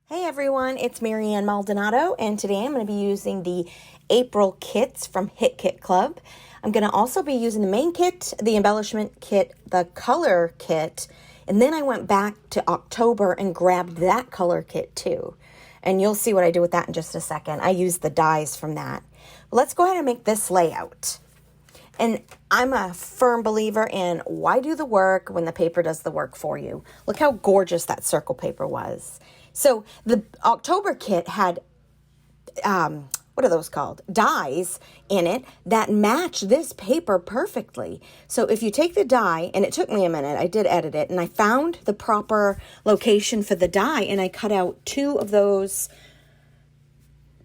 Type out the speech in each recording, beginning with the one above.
Hey everyone, it's Marianne Maldonado, and today I'm going to be using the April kits from Hit Kit Club. I'm going to also be using the main kit, the embellishment kit, the color kit, and then I went back to October and grabbed that color kit too. And you'll see what I do with that in just a second. I used the dies from that. But let's go ahead and make this layout. And I'm a firm believer in why do the work when the paper does the work for you. Look how gorgeous that circle paper was. So the October kit had, what are those called? Dies in it that match this paper perfectly. So if you take the die, and it took me a minute, I did edit it, and I found the proper location for the die, and I cut out 2 of those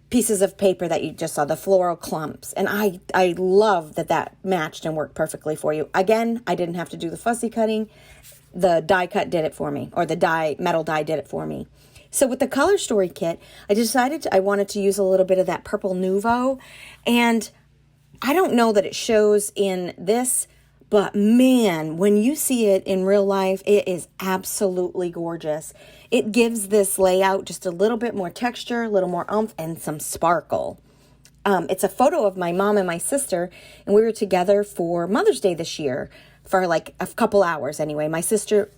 pieces of paper that you just saw, the floral clumps. And I love that matched and worked perfectly for you. Again, I didn't have to do the fussy cutting. The die cut did it for me, or the metal die did it for me. So with the Color Story kit, I decided I wanted to use a little bit of that Purple Nouveau. And I don't know that it shows in this, but man, when you see it in real life, it is absolutely gorgeous. It gives this layout just a little bit more texture, a little more oomph, and some sparkle. It's a photo of my mom and my sister, and we were together for Mother's Day this year for like a couple hours anyway. My sister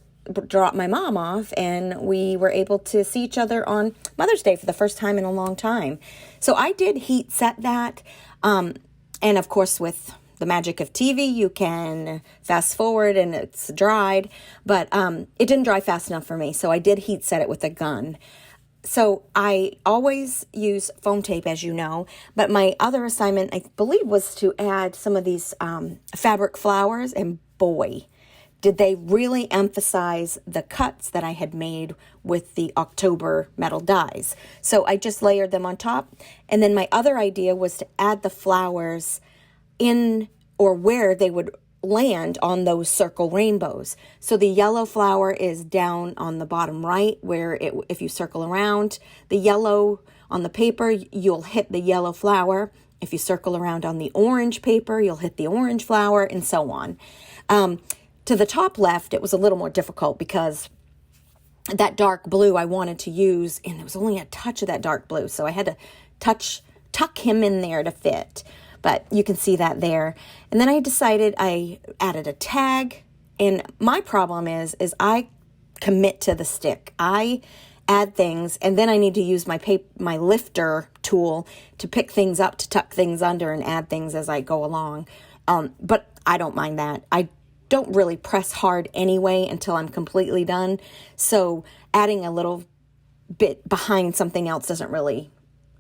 dropped my mom off, and we were able to see each other on Mother's Day for the first time in a long time. So I did heat set that, and of course with the magic of TV, you can fast forward and it's dried, but it didn't dry fast enough for me, so I did heat set it with a gun. So I always use foam tape, as you know, but my other assignment, I believe, was to add some of these fabric flowers, and boy, did they really emphasize the cuts that I had made with the October metal dies. So I just layered them on top, and then my other idea was to add the flowers in or where they would land on those circle rainbows. So the yellow flower is down on the bottom right, where if you circle around the yellow on the paper, you'll hit the yellow flower. If you circle around on the orange paper, you'll hit the orange flower, and so on. To the top left, it was a little more difficult because that dark blue I wanted to use, and there was only a touch of that dark blue, so I had to tuck him in there to fit. But you can see that there. And then I decided I added a tag. And my problem is I commit to the stick. I add things, and then I need to use my lifter tool to pick things up, to tuck things under, and add things as I go along. But I don't mind that. I don't really press hard anyway until I'm completely done. So adding a little bit behind something else doesn't really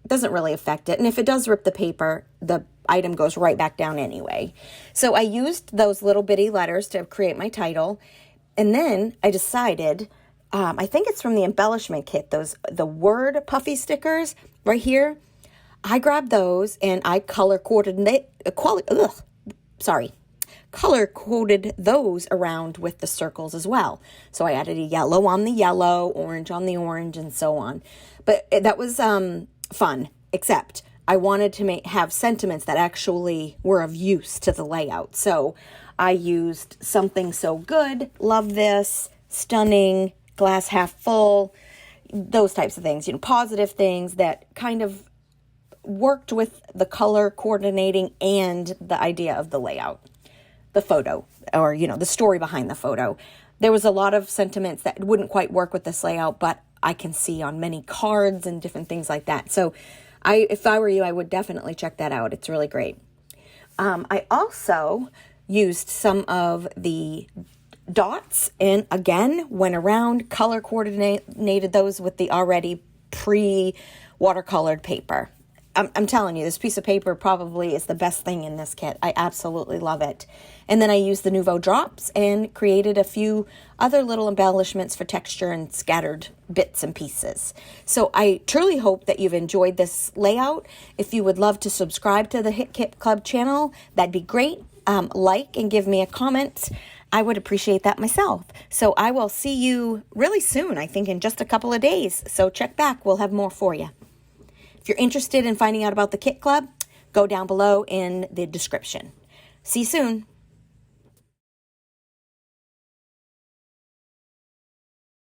affect it. And if it does rip the paper, the item goes right back down anyway. So I used those little bitty letters to create my title. And then I decided, I think it's from the embellishment kit, the word puffy stickers right here. I grabbed those and I color coded those around with the circles as well. So I added a yellow on the yellow, orange on the orange, and so on. But that was fun, except I wanted to have sentiments that actually were of use to the layout. So I used something so good, love this, stunning, glass half full, those types of things, positive things that kind of worked with the color coordinating and the idea of the layout, the photo, or, the story behind the photo. There was a lot of sentiments that wouldn't quite work with this layout, but I can see on many cards and different things like that. So if I were you, I would definitely check that out. It's really great. I also used some of the dots and again went around, color coordinated those with the already pre-watercolored paper. I'm telling you, this piece of paper probably is the best thing in this kit. I absolutely love it. And then I used the Nouveau drops and created a few other little embellishments for texture and scattered bits and pieces. So I truly hope that you've enjoyed this layout. If you would love to subscribe to the Hit Kit Club channel, that'd be great. Like and give me a comment. I would appreciate that myself. So I will see you really soon, I think in just a couple of days. So check back. We'll have more for you. If you're interested in finding out about the Kit Club, go down below in the description. See you soon.